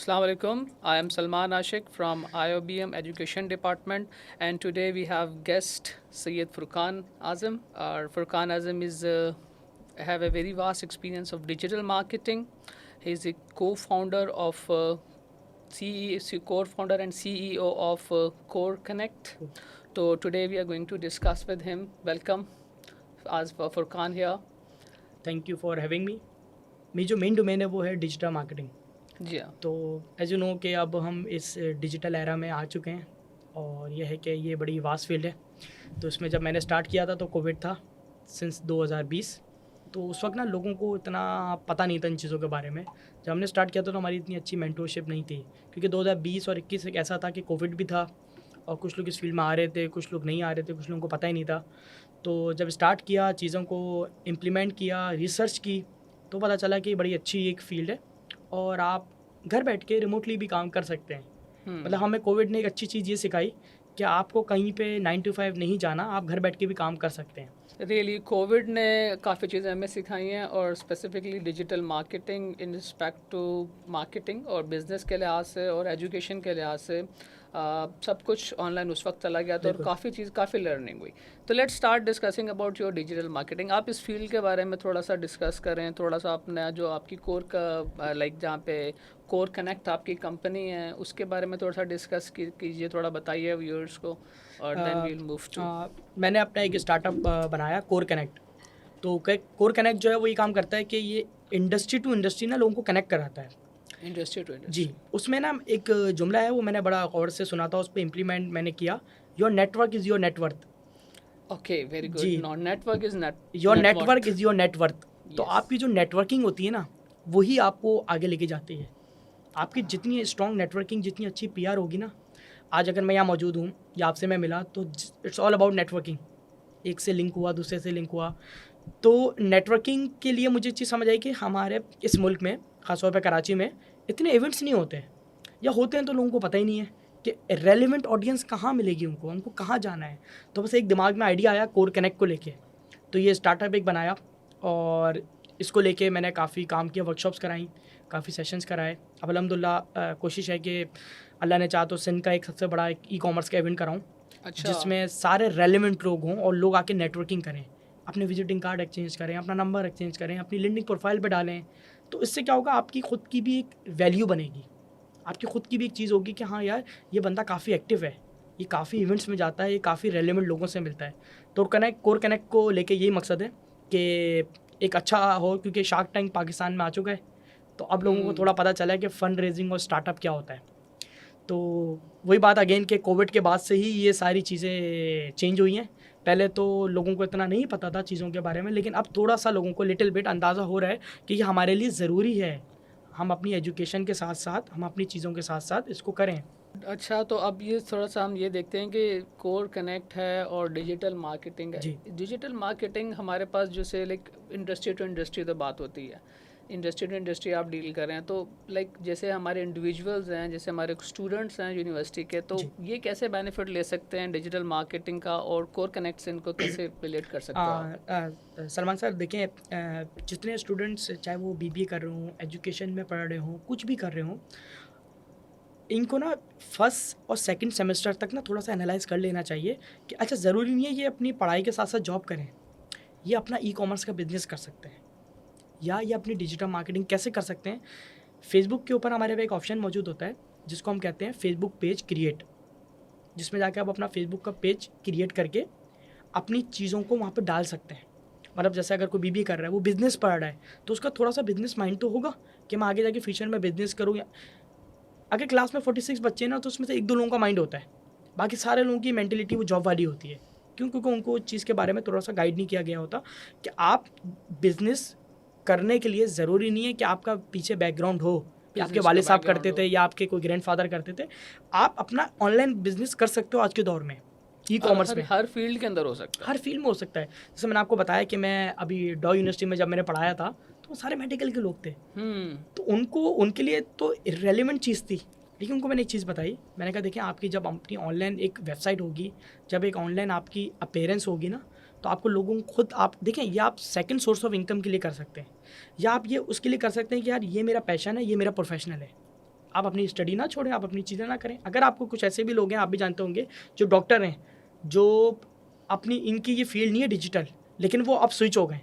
Assalamu alaikum. I am Salman Ashik from IOBM Education Department, and today we have guest Syed Furqan Azam. Furqan Azam is have a very vast experience of digital marketing. He is a co-founder of co-founder and CEO of Core Connect. So today we are going to discuss with him. Welcome, as Furqan here. Thank you for having me. मेरी जो main domain है वो है digital marketing. जी हाँ। तो as you know कि अब हम इस डिजिटल एरा में आ चुके हैं और यह है कि ये बड़ी वास्ट फील्ड है। तो इसमें जब मैंने स्टार्ट किया था तो कोविड था सिंस 2020। तो उस वक्त ना लोगों को इतना पता नहीं था इन चीज़ों के बारे में। जब हमने स्टार्ट किया था तो हमारी इतनी अच्छी मेंटरशिप नहीं थी, क्योंकि 2020 और 21 एक ऐसा था कि कोविड भी था और कुछ लोग इस फील्ड में आ रहे थे, कुछ लोग नहीं आ रहे थे, कुछ लोगों को पता ही नहीं था। तो जब स्टार्ट किया, चीज़ों को इम्प्लीमेंट किया, रिसर्च की, तो पता चला कि बड़ी अच्छी एक फील्ड है और आप घर बैठ के रिमोटली भी काम कर सकते हैं। मतलब हमें कोविड ने एक अच्छी चीज़ ये सिखाई कि आपको कहीं पे 9 to 5 नहीं जाना, आप घर बैठ के भी काम कर सकते हैं। रियली कोविड ने काफ़ी चीज़ें हमें सिखाई हैं, और specifically digital marketing in respect to marketing और बिज़नेस के लिहाज से और एजुकेशन के लिहाज से सब कुछ ऑनलाइन उस वक्त चला गया था और काफ़ी लर्निंग हुई। तो let's start discussing about your digital marketing. आप इस फील्ड के बारे में थोड़ा सा डिस्कस करें, थोड़ा सा अपना जो आपकी कोर का लाइक जहाँ पे कोर कनेक्ट आपकी कंपनी है उसके बारे में थोड़ा सा डिस्कस कीजिए, थोड़ा बताइए व्यूअर्स को, और then we will move to. मैंने अपना एक स्टार्टअप बनाया कोर कनेक्ट। तो कोर कनेक्ट जो है वो ये काम करता है कि ये इंडस्ट्री टू इंडस्ट्री ना लोगों को कनेक्ट कराता है। Industry to industry. जी, उसमें ना एक जुमला है वो मैंने बड़ा गौर से सुना था, उस पर इम्प्लीमेंट मैंने किया। Your network is your net worth. Okay, very ji, good. Network is your network is your net worth. तो Yes. आपकी जो नेटवर्किंग होती है ना वही आपको आगे लेके जाती है। आपकी जितनी स्ट्रॉन्ग नेटवर्किंग, जितनी अच्छी पीआर होगी ना, आज अगर मैं यहाँ मौजूद हूँ या आपसे मैं मिला तो इट्स ऑल अबाउट नेटवर्किंग। एक से लिंक हुआ, दूसरे से लिंक हुआ। तो नेटवर्किंग के लिए मुझे चीज़ समझ आई कि हमारे इस मुल्क में, ख़ासतौर पर कराची में, इतने इवेंट्स नहीं होते हैं, या होते हैं तो लोगों को पता ही नहीं है कि रेलिवेंट ऑडियंस कहाँ मिलेगी उनको कहाँ जाना है। तो बस एक दिमाग में आइडिया आया कोर कनेक्ट को लेके, तो ये स्टार्टअप एक बनाया और इसको लेके मैंने काफ़ी काम किया, वर्कशॉप्स कराई, काफ़ी सेशंस कराए। अब अल्हम्दुलिल्लाह कोशिश है कि अल्लाह ने चाहा तो सिंध का एक सबसे बड़ा एक ई-कॉमर्स का इवेंट कराऊँ, अच्छा। जिसमें सारे रेलिवेंट लोग हों और लोग आके नेटवर्किंग करें, अपने विजिटिंग कार्ड एक्सचेंज करें, अपना नंबर एक्सचेंज करें, अपनी लिंक्डइन प्रोफाइल पे डालें। तो इससे क्या होगा, आपकी ख़ुद की भी एक वैल्यू बनेगी, आपकी ख़ुद की भी एक चीज़ होगी कि हाँ यार ये बंदा काफ़ी एक्टिव है, ये काफ़ी इवेंट्स में जाता है, ये काफ़ी रेलिवेंट लोगों से मिलता है। तो कोर कनेक्ट को लेके यही मकसद है कि एक अच्छा हो, क्योंकि शार्क टैंक पाकिस्तान में आ चुका है, तो अब लोगों को थोड़ा पता चला है कि फ़ंड रेजिंग और स्टार्टअप क्या होता है। तो वही बात अगेन कि कोविड के बाद से ही ये सारी चीज़ें चेंज हुई हैं। पहले तो लोगों को इतना नहीं पता था चीज़ों के बारे में, लेकिन अब थोड़ा सा लोगों को लिटिल बिट अंदाज़ा हो रहा है कि ये हमारे लिए ज़रूरी है। हम अपनी एजुकेशन के साथ साथ, हम अपनी चीज़ों के साथ साथ इसको करें। अच्छा, तो अब ये थोड़ा सा हम ये देखते हैं कि कोर कनेक्ट है और डिजिटल मार्केटिंग है। जी। डिजिटल मार्केटिंग हमारे पास जैसे लाइक इंडस्ट्री टू इंडस्ट्री तो बात होती है, इंडस्ट्री टू इंडस्ट्री आप डील कर रहे हैं, तो लाइक जैसे हमारे इंडिविजुअल्स हैं, जैसे हमारे स्टूडेंट्स हैं यूनिवर्सिटी के, तो जी। ये कैसे बेनिफिट ले सकते हैं डिजिटल मार्केटिंग का, और कोर कनेक्ट से इनको कैसे रिलेट कर सकते हो आप? सलमान सर देखें, जितने स्टूडेंट्स चाहे वो बीबीए कर रहे हों, एजुकेशन में पढ़ रहे हों, कुछ भी कर रहे हों, इनको ना फर्स्ट और सेकंड सेमेस्टर तक ना थोड़ा सा एनालाइज कर लेना चाहिए कि अच्छा ज़रूरी नहीं है ये अपनी पढ़ाई के साथ साथ जॉब करें, ये अपना ई-कॉमर्स का बिजनेस कर सकते हैं, या ये अपनी डिजिटल मार्केटिंग कैसे कर सकते हैं। फेसबुक के ऊपर हमारे पे एक ऑप्शन मौजूद होता है जिसको हम कहते हैं फेसबुक पेज क्रिएट, जिसमें जाके आप अपना फेसबुक का पेज क्रिएट करके अपनी चीज़ों को वहाँ पर डाल सकते हैं। मतलब जैसे अगर कोई बीबीए कर रहा है, वो बिज़नेस पढ़ रहा है, तो उसका थोड़ा सा बिजनेस माइंड तो होगा कि मैं आगे जाके फ्यूचर में बिज़नेस करूँ। या अगर क्लास में 46 बच्चे हैं ना, तो उसमें से 1-2 लोगों का माइंड होता है, बाकी सारे लोगों की मेंटेलिटी वो जॉब वाली होती है। क्यों? क्योंकि उनको उस चीज़ के बारे में थोड़ा सा गाइड नहीं किया गया होता कि आप बिज़नेस करने के लिए ज़रूरी नहीं है कि आपका पीछे बैकग्राउंड हो, या आपके वालिद साहब करते थे या आपके कोई ग्रैंडफादर करते थे। आप अपना ऑनलाइन बिज़नेस कर सकते हो आज के दौर में, ई-कॉमर्स में। हर फील्ड के अंदर हो सकता है। हर फील्ड में हो सकता है। जैसे मैंने आपको बताया कि मैं अभी डॉ यूनिवर्सिटी में जब मैंने पढ़ाया था, तो वो सारे मेडिकल के लोग थे। तो उनके लिए तो इर्रेलेवेंट चीज़ थी, लेकिन उनको मैंने एक चीज़ बताई। मैंने कहा देखिए, आपकी जब अपनी ऑनलाइन एक वेबसाइट होगी, जब एक ऑनलाइन आपकी अपीयरेंस होगी ना, तो आपको लोगों को खुद आप देखें, ये आप सेकंड सोर्स ऑफ इनकम के लिए कर सकते हैं, या आप ये उसके लिए कर सकते हैं कि यार ये मेरा पैशन है, ये मेरा प्रोफेशनल है। आप अपनी स्टडी ना छोड़ें, आप अपनी चीज़ें ना करें। अगर आपको कुछ ऐसे भी लोग हैं, आप भी जानते होंगे, जो डॉक्टर हैं, जो अपनी इनकी ये फील्ड नहीं है डिजिटल, लेकिन वो अब स्विच हो गए।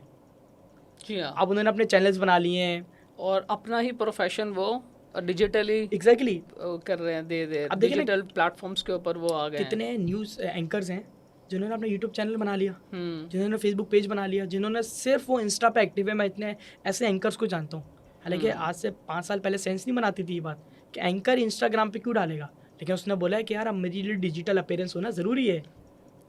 जी हाँ, अब उन्होंने अपने चैनल्स बना लिए हैं। और अपना ही प्रोफेशन वो डिजिटली एग्जैक्टली कर रहे हैं, दे अब देखिए ना, डिजिटल प्लेटफॉर्म्स के ऊपर वो आ गए हैं। कितने न्यूज़ एंकर्स हैं जिन्होंने अपना यूट्यूब चैनल बना लिया, हम्म, जिन्होंने फेसबुक पेज बना लिया, जिन्होंने सिर्फ वो इंस्टा पे एक्टिव है। मैं इतने ऐसे एंकर्स को जानता हूँ। हालांकि आज से 5 साल पहले सेंस नहीं बनाती थी ये बात कि एंकर इंस्टाग्राम पे क्यों डालेगा, लेकिन उसने बोला है कि यार अब मेरे लिए डिजिटल अपीयरेंस होना ज़रूरी है।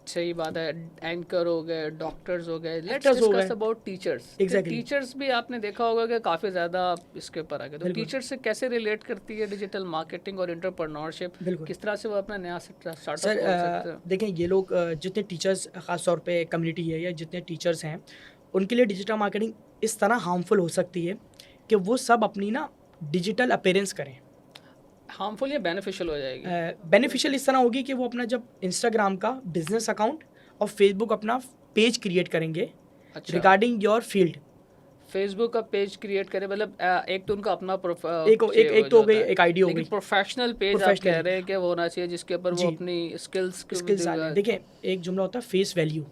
सही बात है। एंकर हो गए, डॉक्टर्स हो गए, लेट्स Actors हो डिस्कस गए। About teachers. Exactly. टीचर्स भी आपने देखा होगा कि काफ़ी ज़्यादा इसके ऊपर आ गए। तो बिल्कुल। टीचर से कैसे रिलेट करती है डिजिटल मार्केटिंग और एंटरप्रेन्योरशिप? बिल्कुल। किस तरह से वो अपना नया स्टार्टअप सर खोल सकते हैं? देखें, ये लोग जितने टीचर्स ख़ास तौर पे कम्युनिटी है या जितने टीचर्स हैं, उनके लिए डिजिटल मार्केटिंग इस तरह हार्मफुल हो सकती है कि वो सब अपनी ना डिजिटल अपीयरेंस करें। हार्मफुल या बेनिफिशियल हो जाएगी? बेनिफिशियल इस तरह होगी कि वो अपना जब इंस्टाग्राम का बिजनेस अकाउंट और फेसबुक अपना पेज क्रिएट करेंगे अच्छा, रिगार्डिंग योर फील्ड। फेसबुक का पेज क्रिएट करे, मतलब एक तो उनका अपना एक तो हो गई, एक आईडी हो गई। लेकिन प्रोफेशनल पेज आप Professional। कह रहे हैं कि वो होना चाहिए जिसके ऊपर वो जी। अपनी स्किल्स स्किल्स डालें। देखें, एक जुमला होता है फेस वैल्यू।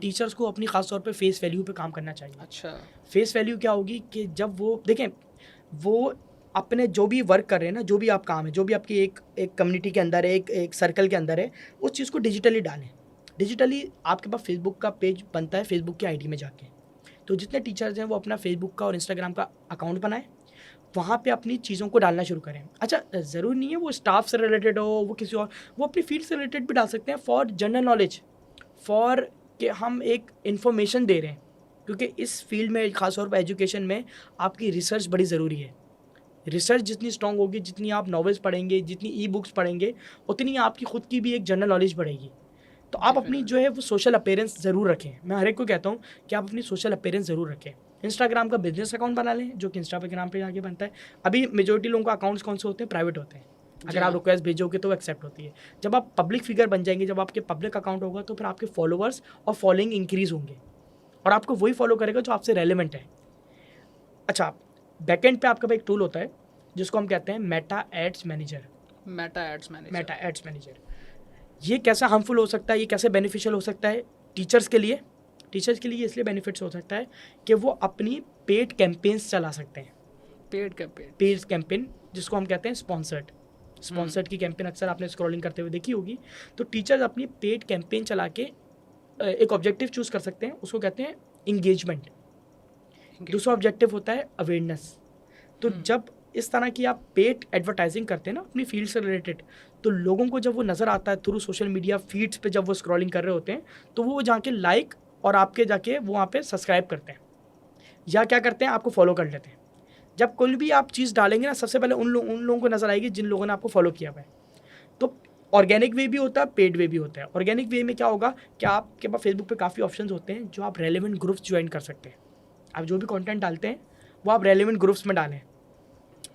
टीचर्स को अपनी खास तौर पे फेस वैल्यू पे काम करना चाहिए। अच्छा, फेस वैल्यू क्या होगी कि जब वो देखें, वो अपने जो भी वर्क कर रहे हैं ना, जो भी आप काम है, जो भी आपकी एक कम्युनिटी के अंदर है, एक सर्कल के अंदर है, उस चीज़ को डिजिटली डालें। डिजिटली आपके पास फेसबुक का पेज बनता है, फेसबुक की आईडी में जाके। तो जितने टीचर्स हैं वो अपना फेसबुक का और इंस्टाग्राम का अकाउंट बनाएं, वहाँ पे अपनी चीज़ों को डालना शुरू करें। अच्छा, ज़रूरी नहीं है वो स्टाफ से रिलेटेड हो, वो किसी और, वो अपनी फील्ड से रिलेटेड भी डाल सकते हैं, फॉर जनरल नॉलेज, फॉर कि हम एक इन्फॉर्मेशन दे रहे हैं। क्योंकि इस फील्ड में खासतौर पर एजुकेशन में आपकी रिसर्च बड़ी ज़रूरी है। रिसर्च जितनी स्ट्रॉन्ग होगी, जितनी आप नॉवेल्स पढ़ेंगे, जितनी ई बुक्स पढ़ेंगे, उतनी आपकी खुद की भी एक जनरल नॉलेज बढ़ेगी। तो आप अपनी जो है वो सोशल अपीयरेंस ज़रूर रखें। मैं हर एक को कहता हूँ कि आप अपनी सोशल अपीयरेंस ज़रूर रखें। इंस्टाग्राम का बिजनेस अकाउंट बना लें, जो कि इंस्टाग्राम पे जाके बनता है। अभी मेजोरिटी लोगों का अकाउंट्स कौन से होते हैं? प्राइवेट होते हैं। अगर आप रिक्वेस्ट भेजोगे तो वो एक्सेप्ट होती है। जब आप पब्लिक फिगर बन जाएंगे, जब आपके पब्लिक अकाउंट होगा, तो फिर आपके फॉलोअर्स और फॉलोइंग इंक्रीज़ होंगे और आपको वही फॉलो करेगा जो आपसे रेलिवेंट है। अच्छा, बैकएंड पे आपका एक टूल होता है जिसको हम कहते हैं Meta ads manager. Meta ads manager. Meta ads manager ये कैसा हार्मफुल हो सकता है, ये कैसे बेनिफिशियल हो सकता है टीचर्स के लिए? टीचर्स के लिए इसलिए बेनिफिट्स हो सकता है कि वो अपनी पेड कैंपेन्स चला सकते हैं। पेड कैंपेन जिसको हम कहते हैं स्पॉन्सर्ड की कैंपेन अक्सर आपने स्क्रॉलिंग करते हुए देखी होगी। तो टीचर्स अपनी पेड कैंपेन चला के एक ऑब्जेक्टिव चूज कर सकते हैं, उसको कहते हैं इंगेजमेंट। दूसरा ऑब्जेक्टिव होता है अवेयरनेस। तो जब इस तरह की आप पेड एडवर्टाइजिंग करते हैं ना अपनी फील्ड से रिलेटेड, तो लोगों को जब वो नज़र आता है थ्रू सोशल मीडिया फीड्स पे, जब वो स्क्रॉलिंग कर रहे होते हैं, तो वो जाके लाइक और आपके जाके वो वहाँ पे सब्सक्राइब करते हैं, या क्या करते हैं, आपको फॉलो कर लेते हैं। जब कोई भी आप चीज़ डालेंगे ना, सबसे पहले उन लोगों को नज़र आएगी जिन लोगों ने आपको फॉलो किया हुआ है। तो ऑर्गेनिक वे भी होता है, पेड वे भी होता है। ऑर्गेनिक वे में क्या होगा कि आपके पास फेसबुक पे काफ़ी ऑप्शंस होते हैं जो आप रेलेवेंट ग्रुप्स ज्वाइन कर सकते हैं। आप जो भी कंटेंट डालते हैं वो आप रेलेवेंट ग्रुप्स में डालें,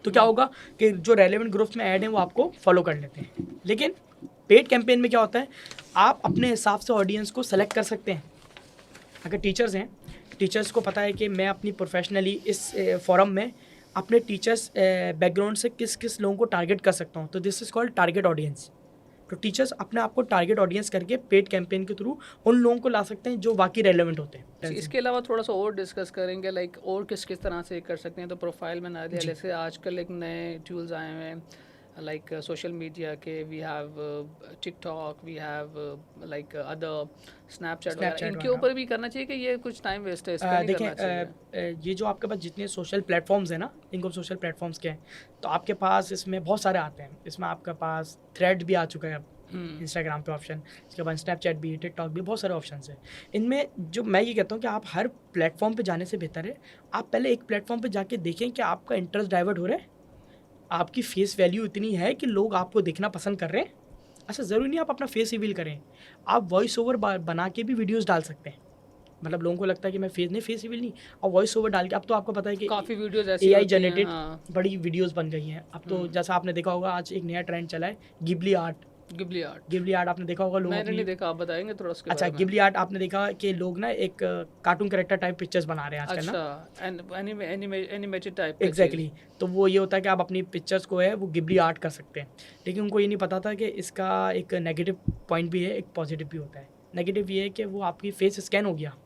तो क्या होगा कि जो रेलेवेंट ग्रुप्स में ऐड हैं वो आपको फॉलो कर लेते हैं। लेकिन पेड कैंपेन में क्या होता है, आप अपने हिसाब से ऑडियंस को सेलेक्ट कर सकते हैं। अगर टीचर्स हैं, टीचर्स को पता है कि मैं अपनी प्रोफेशनली इस फोरम में अपने टीचर्स बैकग्राउंड से किस किस लोगों को टारगेट कर सकता हूँ, तो this is called target audience. तो टीचर्स अपने आप को टारगेट ऑडियंस करके पेड कैंपेन के थ्रू उन लोगों को ला सकते हैं जो वाकई रेलेवेंट होते हैं। इसके अलावा थोड़ा सा और डिस्कस करेंगे, लाइक और किस किस तरह से कर सकते हैं। तो प्रोफाइल में ना दिया, जैसे आजकल एक नए टूल्स आए हुए हैं लाइक सोशल मीडिया के, we have TikTok, we have like other Snapchat, इनके ऊपर भी करना चाहिए कि ये कुछ टाइम वेस्ट है, इस पर नहीं करना चाहिए? ये जो आपके पास जितने सोशल प्लेटफॉर्म्स हैं ना, इनको सोशल प्लेटफॉर्म्स के हैं, तो आपके पास इसमें बहुत सारे आते हैं। इसमें आपके पास थ्रेड भी आ चुका है अब इंस्टाग्राम पे ऑप्शन, इसके बाद स्नैपचैट भी, टिकटॉक भी, बहुत सारे ऑप्शन हैं। इनमें जो मैं ये कहता हूँ कि आप हर प्लेटफॉर्म पे जाने से बेहतर है आप पहले एक प्लेटफॉर्म पे जाके देखें कि आपका इंटरेस्ट डाइवर्ट हो रहा है, आपकी फेस वैल्यू इतनी है कि लोग आपको देखना पसंद कर रहे हैं। अच्छा, ज़रूरी नहीं आप अपना फेस रिवील करें, आप वॉइस ओवर बना के भी वीडियोस डाल सकते हैं। मतलब लोगों को लगता है कि मैं फेस रिवील नहीं, अब वॉइस ओवर डाल के, अब तो आपको पता है कि काफ़ी वीडियोस ऐसी AI जनरेटेड बड़ी वीडियोस बन गई हैं अब तो। जैसा आपने देखा होगा आज एक नया ट्रेंड चला है Ghibli art, Ghibli art Ghibli art आपने देखा होगा, लोग मैंने अपनी नहीं देखा, आप बताएंगे थोड़ा उसके अच्छा बारे में। गिबली आर्ट आपने देखा कि लोग ना एक कार्टून कैरेक्टर टाइप पिक्चर्स बना रहे हैं आजकल ना। अच्छा, एनिमेटेड टाइप का एग्जैक्टली तो वो ये होता है कि आप अपनी पिक्चर्स को है वो गिबली आर्ट कर सकते हैं, लेकिन उनको ये नहीं पता था कि इसका एक नेगेटिव पॉइंट भी है, एक पॉजिटिव भी होता है। नेगेटिव ये है कि वो आपकी फेस स्कैन हो गया,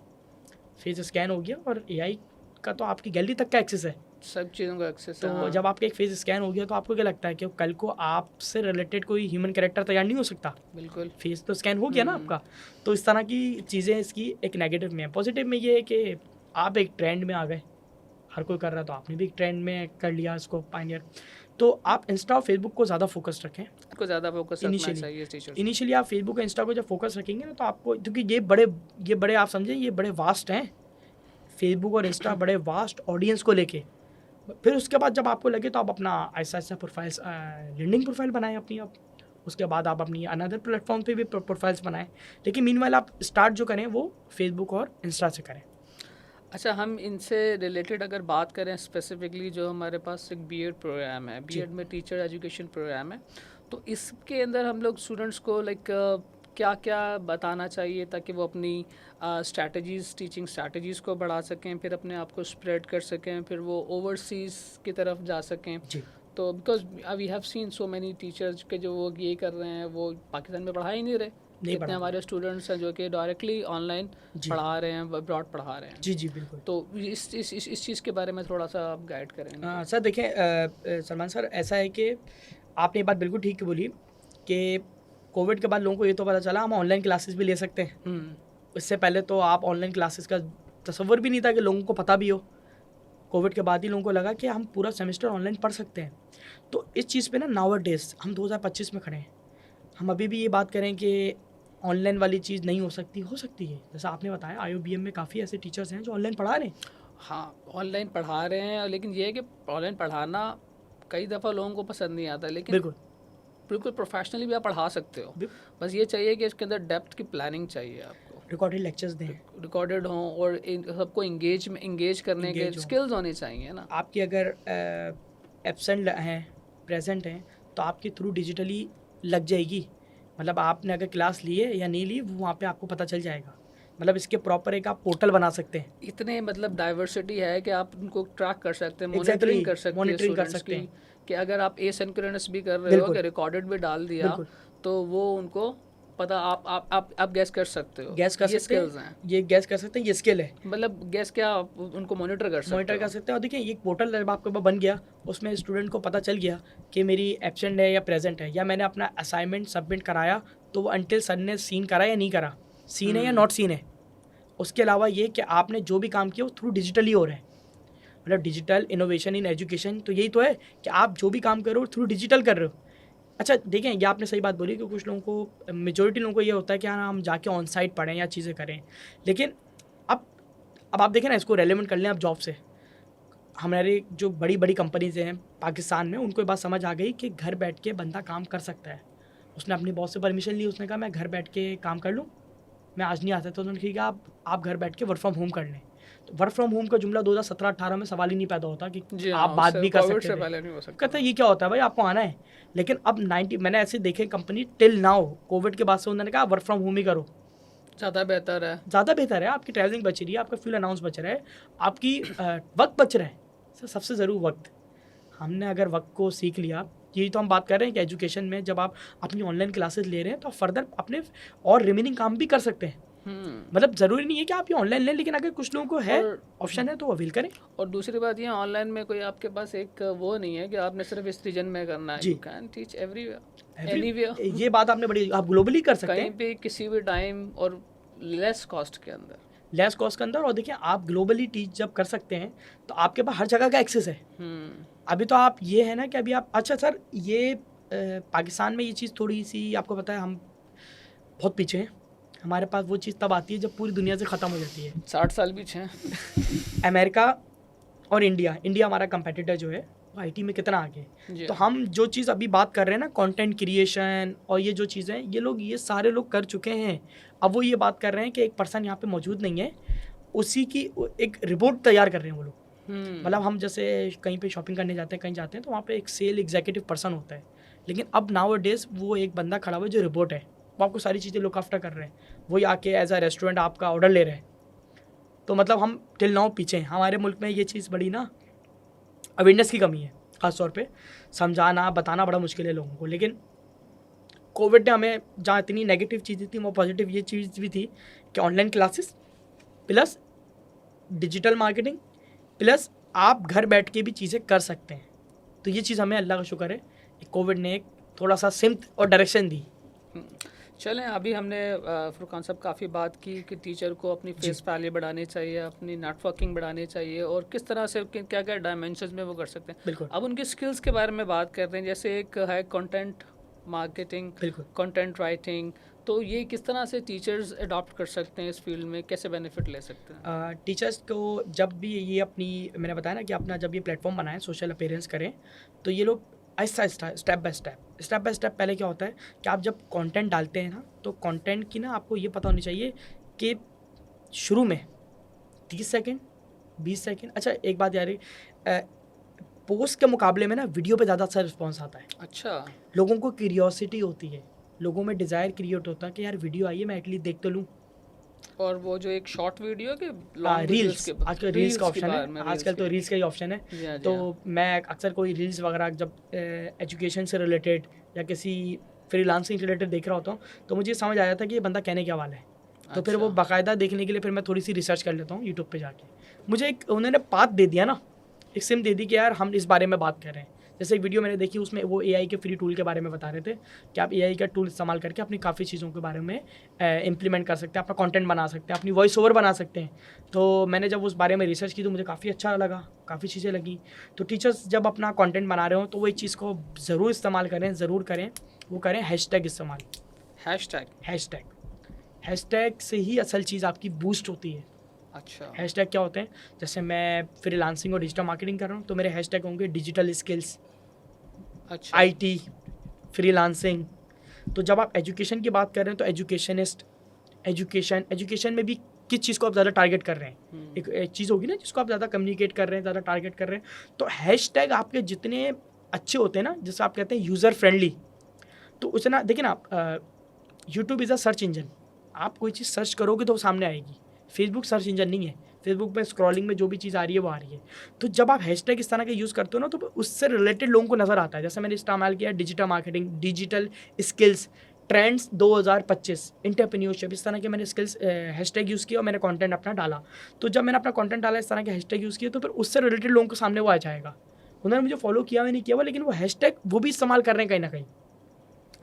फेस स्कैन हो गया और एआई का तो आपकी गैलरी तक का एक्सेस है। सब चीज़ों का एक्सेस तो है, हाँ। जब आपका एक फेस स्कैन हो गया तो आपको क्या लगता है कि कल को आपसे रिलेटेड कोई ह्यूमन कैरेक्टर तैयार नहीं हो सकता? बिल्कुल। फेस तो स्कैन हो गया ना आपका। तो इस तरह की चीज़ें इसकी एक नेगेटिव में है। पॉजिटिव में ये है कि आप एक ट्रेंड में आ गए, हर कोई कर रहा है तो आपने भी एक ट्रेंड में कर लिया इसको पायनियर। तो आप इंस्टा और फेसबुक को ज़्यादा फोकस रखें को ज़्यादा फोकस रखना चाहिए टीचर्स। इनिशियली आप फेसबुक और इंस्टा को जब फोकस रखेंगे ना तो आपको, क्योंकि ये बड़े आप समझें ये बड़े वास्ट हैं, फेसबुक और इंस्टा बड़े वास्ट ऑडियंस को लेके। फिर उसके बाद जब आपको लगे तो आप अपना ऐसा ऐसा प्रोफाइल्स लिंक्डइन प्रोफाइल बनाएं अपनी आप, उसके बाद आप अपनी अनदर प्लेटफॉर्म पे भी प्रोफाइल्स बनाएं, लेकिन मीनवाइल आप स्टार्ट जो करें वो फेसबुक और इंस्टा से करें। अच्छा, हम इनसे रिलेटेड अगर बात करें स्पेसिफिकली, जो हमारे पास एक बीएड प्रोग्राम है, बीएड में टीचर एजुकेशन प्रोग्राम है, तो इसके अंदर हम लोग स्टूडेंट्स को लाइक क्या क्या बताना चाहिए ताकि वो अपनी स्ट्रैटेजीज़, टीचिंग स्ट्रैटेजीज़ को बढ़ा सकें, फिर अपने आप को स्प्रेड कर सकें, फिर वो ओवरसीज़ की तरफ जा सकें। जी तो because we have seen so many teachers के जो वो ये कर रहे हैं, वो पाकिस्तान में पढ़ा ही नहीं रहे। इतने हमारे स्टूडेंट्स हैं जो कि डायरेक्टली ऑनलाइन पढ़ा रहे हैं, अब्रॉड पढ़ा रहे हैं। जी जी बिल्कुल। तो इस चीज़ के बारे में थोड़ा सा आप गाइड करें। सर देखें सलमान सर, ऐसा है कि आपने ये बात बिल्कुल ठीक बोली कि कोविड के बाद लोगों को ये तो पता चला हम ऑनलाइन क्लासेस भी ले सकते हैं। इससे पहले तो आप ऑनलाइन क्लासेस का तसव्वुर भी नहीं था कि लोगों को पता भी हो। कोविड के बाद ही लोगों को लगा कि हम पूरा सेमेस्टर ऑनलाइन पढ़ सकते हैं। तो इस चीज़ पे ना नाउअडेज हम 2025 में खड़े हैं, हम अभी भी ये बात करें कि ऑनलाइन वाली चीज़ नहीं हो सकती है। जैसा आपने बताया IOBM में काफ़ी ऐसे टीचर्स हैं जो ऑनलाइन पढ़ा रहे हैं। हाँ, ऑनलाइन पढ़ा रहे हैं, लेकिन ये है कि ऑनलाइन पढ़ाना कई दफ़ा लोगों को पसंद नहीं आता, लेकिन बिल्कुल प्रोफेशनली भी आप पढ़ा सकते हो। बस ये चाहिए कि इसके अंदर डेप्थ की प्लानिंग चाहिए आपको, रिकॉर्डेड लेक्चर्स दें, रिकॉर्डेड हों, और सबको इंगेज करने के स्किल्स होने चाहिए ना। आपकी अगर एब्सेंट हैं, प्रेजेंट हैं, तो आपके थ्रू डिजिटली लग जाएगी। मतलब आपने अगर क्लास ली है या नहीं ली वो वहाँ पे आपको पता चल जाएगा। मतलब इसके प्रॉपर एक आप पोर्टल बना सकते हैं। इतने मतलब डाइवर्सिटी है कि आप उनको ट्रैक कर सकते हैं, मॉनिटरिंग मॉनिटरिंग कर सकते हैं कि अगर आप एसिंक्रोनस भी कर रहे हो, कि रिकॉर्डेड भी डाल दिया, तो वो उनको पता, आप गैस कर सकते हो, गैस कर सकते हैं, ये गैस कर सकते हैं, ये स्किल है। मतलब गैस क्या, उनको मॉनिटर कर सकते हैं। और देखिए ये पोर्टल जब आपके पास बन गया, उसमें स्टूडेंट को पता चल गया कि मेरी एब्सेंट है या प्रेजेंट है, या मैंने अपना असाइनमेंट सबमिट कराया तो वो अंटिल सर ने सीन करा या नहीं करा, सीन है या नॉट सीन है। उसके अलावा ये कि आपने जो भी काम किया वो थ्रू डिजिटल ही हो रहा है। मतलब डिजिटल इनोवेशन इन एजुकेशन तो यही तो है कि आप जो भी काम कर रहे हो थ्रू डिजिटल कर रहे हो। अच्छा देखें, ये आपने सही बात बोली कि कुछ लोगों को, मेजोरिटी लोगों को ये होता है कि हाँ हम जाके ऑन साइट पढ़ें या चीज़ें करें, लेकिन अब आप देखें ना, इसको रेलेवेंट कर लें आप जॉब से। हमारे जो बड़ी बड़ी कंपनीज हैं पाकिस्तान में, उनको ये बात समझ आ गई कि घर बैठ के बंदा काम कर सकता है। उसने अपनी बॉस से परमिशन ली, उसने कहा मैं घर बैठ के काम कर लूँ, मैं आज नहीं आता, तो उन्होंने कहा आप घर बैठ के वर्क फ्रॉम होम कर लें। तो वर्क फ्रॉम होम का जुमला 2017-18 में सवाल ही नहीं पैदा होता कि आप बात भी कर सकते थे। कहता ये क्या होता है भाई, आपको आना है। लेकिन अब 90 मैंने ऐसे देखे कंपनी टिल नाउ, कोविड के बाद से उन्होंने कहा वर्क फ्रॉम होम ही करो, ज़्यादा बेहतर है। आपकी ट्रैवलिंग बच रही है, आपका फ्यूल अनाउंस बच रहा है, आपकी वक्त बच रहा है। सबसे ज़रूरी वक्त। हमने अगर वक्त को सीख लिया, यही तो हम बात कर रहे हैं कि एजुकेशन में जब आप अपनी ऑनलाइन क्लासेस ले रहे हैं तो आप फर्दर अपने और रिमेनिंग काम भी कर सकते हैं। मतलब ज़रूरी नहीं है कि आप ये ऑनलाइन लें, लेकिन अगर कुछ लोगों को है ऑप्शन है तो वो अवेल करें। और दूसरी बात ये, ऑनलाइन में कोई आपके पास एक वो नहीं है कि आपने सिर्फ इस रीजन में करना है। You can teach everywhere, anywhere. ये बात आपने बड़ी, आप ग्लोबली कर सकते हैं, कहीं भी, किसी भी टाइम, और लेस कॉस्ट के अंदर। और देखिए आप ग्लोबली टीच जब कर सकते हैं तो आपके पास हर जगह का एक्सेस है। अभी तो आप ये है ना कि अभी आप, अच्छा सर ये पाकिस्तान में ये चीज़ थोड़ी सी आपको पता है, हम बहुत पीछे हैं। हमारे पास वो चीज़ तब आती है जब पूरी दुनिया से ख़त्म हो जाती है। 60 साल पीछे हैं। अमेरिका और इंडिया हमारा कंपेटिटर जो है वो IT में कितना आगे। तो हम जो चीज़ अभी बात कर रहे हैं ना, कंटेंट क्रिएशन और ये जो चीज़ें, ये सारे लोग कर चुके हैं। अब वो ये बात कर रहे हैं कि एक पर्सन यहाँ पे मौजूद नहीं है, उसी की एक रिपोर्ट तैयार कर रहे हैं वो लोग। मतलब हम जैसे कहीं पे शॉपिंग करने जाते हैं, कहीं जाते हैं तो वहाँ पे एक सेल एग्जीक्यूटिव पर्सन होता है लेकिन अब नाउ डेज वो एक बंदा खड़ा हुआ है जो रोबोट है, वो आपको सारी चीज़ें लुक आफ्टर कर रहे हैं, वही आके एज अ रेस्टोरेंट आपका ऑर्डर ले रहे हैं। तो मतलब हम टिल नाउ पीछे हैं। हमारे मुल्क में ये चीज़ बड़ी ना अवेयरनेस की कमी है, ख़ास तौर पे समझाना बताना बड़ा मुश्किल है लोगों को। लेकिन कोविड ने हमें जहाँ इतनी नेगेटिव चीज़ें थी, वो पॉजिटिव ये चीज़ भी थी कि online classes plus digital marketing plus आप घर बैठ के भी चीज़ें कर सकते हैं। तो ये चीज़ हमें अल्लाह का शुक्र है कि कोविड ने एक थोड़ा सा सिमत और डायरेक्शन दी। चलें, अभी हमने फुरकान साहब काफ़ी बात की कि टीचर को अपनी फेस वैल्यू बढ़ानी चाहिए, अपनी नेटवर्किंग बढ़ानी चाहिए और किस तरह से क्या क्या डायमेंशंस में वो कर सकते हैं। बिल्कुल। अब उनकी स्किल्स के बारे में बात कर रहे हैं, जैसे एक है कंटेंट मार्केटिंग, बिल्कुल। कंटेंट राइटिंग, तो ये किस तरह से टीचर्स अडॉप्ट कर सकते हैं इस फील्ड में, कैसे बेनिफिट ले सकते हैं? टीचर्स को जब भी ये अपनी, मैंने बताया ना कि अपना जब ये प्लेटफॉर्म बनाएं, सोशल अपीयरेंस करें, तो ये लोग Aahista Aahista step by step पहले क्या होता है कि आप जब कंटेंट डालते हैं ना, तो कंटेंट की ना आपको ये पता होनी चाहिए कि शुरू में 30 सेकंड 20 सेकंड, अच्छा एक बात यार, पोस्ट के मुकाबले में ना वीडियो पे ज़्यादा अच्छा रिस्पॉन्स आता है। अच्छा, लोगों को क्यूरियोसिटी होती है, लोगों में डिज़ायर क्रिएट होता है कि यार वीडियो आई है, मैं एटलीस्ट देख तो लूँ। और वो जो एक शॉर्ट वीडियो के लॉन्ग रील्स, आजकल रील्स का ऑप्शन है, आजकल तो रील्स का ही ऑप्शन है। जी हाँ, जी तो हाँ। मैं अक्सर कोई रील्स वगैरह जब एजुकेशन से रिलेटेड या किसी फ्रीलांसिंग से रिलेटेड देख रहा होता हूँ, तो मुझे समझ आया था कि ये बंदा कहने क्या वाला है। तो फिर वो अच्छा। बाकायदा देखने के लिए फिर मैं थोड़ी सी रिसर्च कर लेता हूँ यूट्यूब पे जाके। मुझे एक उन्होंने पाथ दे दिया ना, एक सिम दे दी कि यार हम इस बारे में बात कर रहे हैं। जैसे एक वीडियो मैंने देखी, उसमें वो एआई के फ्री टूल के बारे में बता रहे थे कि आप एआई का टूल इस्तेमाल करके अपनी काफ़ी चीज़ों के बारे में इम्प्लीमेंट कर सकते हैं, अपना कंटेंट बना सकते हैं, अपनी वॉइस ओवर बना सकते हैं। तो मैंने जब उस बारे में रिसर्च की तो मुझे काफ़ी अच्छा लगा, काफ़ी चीज़ें लगी। तो टीचर्स जब अपना कंटेंट बना रहे हो तो वो इस चीज़ को ज़रूर इस्तेमाल करें, ज़रूर करें, वो करें हैशटैग इस्तेमाल। हैशटैग से ही असल चीज़ आपकी बूस्ट होती है। अच्छा। हैशटैग क्या होते हैं, जैसे मैं फ्रीलांसिंग और डिजिटल मार्केटिंग कर रहा हूँ तो मेरे हैशटैग होंगे डिजिटल स्किल्स, अच्छा। IT, freelancing. तो जब आप एजुकेशन की बात कर रहे हैं तो एजुकेशनिस्ट, एजुकेशन में भी किस चीज़ को आप ज़्यादा टारगेट कर रहे हैं, एक चीज़ होगी ना जिसको आप ज़्यादा कम्युनिकेट कर रहे हैं, ज़्यादा टारगेट कर रहे हैं। तो हैशटैग आपके जितने अच्छे होते हैं ना, जैसे आप कहते हैं यूज़र फ्रेंडली, तो उसे ना देखिए ना, YouTube is a search engine. आप कोई चीज़ सर्च करोगे तो वो सामने आएगी। फेसबुक सर्च इंजन नहीं है, फेसबुक में स्क्रॉलिंग में जो भी चीज़ आ रही है वो आ रही है। तो जब आप हैशटैग इस तरह के यूज़ करते हो ना, तो उससे रिलेटेड लोगों को नज़र आता है। जैसे मैंने इस्तेमाल किया digital marketing, digital skills, trends 2025, entrepreneurship, इस तरह के मैंने स्किल्स हैशटैग यूज़ किया और मैंने कंटेंट अपना डाला। तो जब मैंने अपना कंटेंट डाला इस तरह के हैशटैग यूज़ किए, तो फिर उससे रिलेटेड लोगों के सामने वो आ जाएगा। उन्होंने मुझे फॉलो किया, मैं नहीं किया हुआ, लेकिन वो हैशटैग वो भी इस्तेमाल कर रहे हैं कहीं ना कहीं।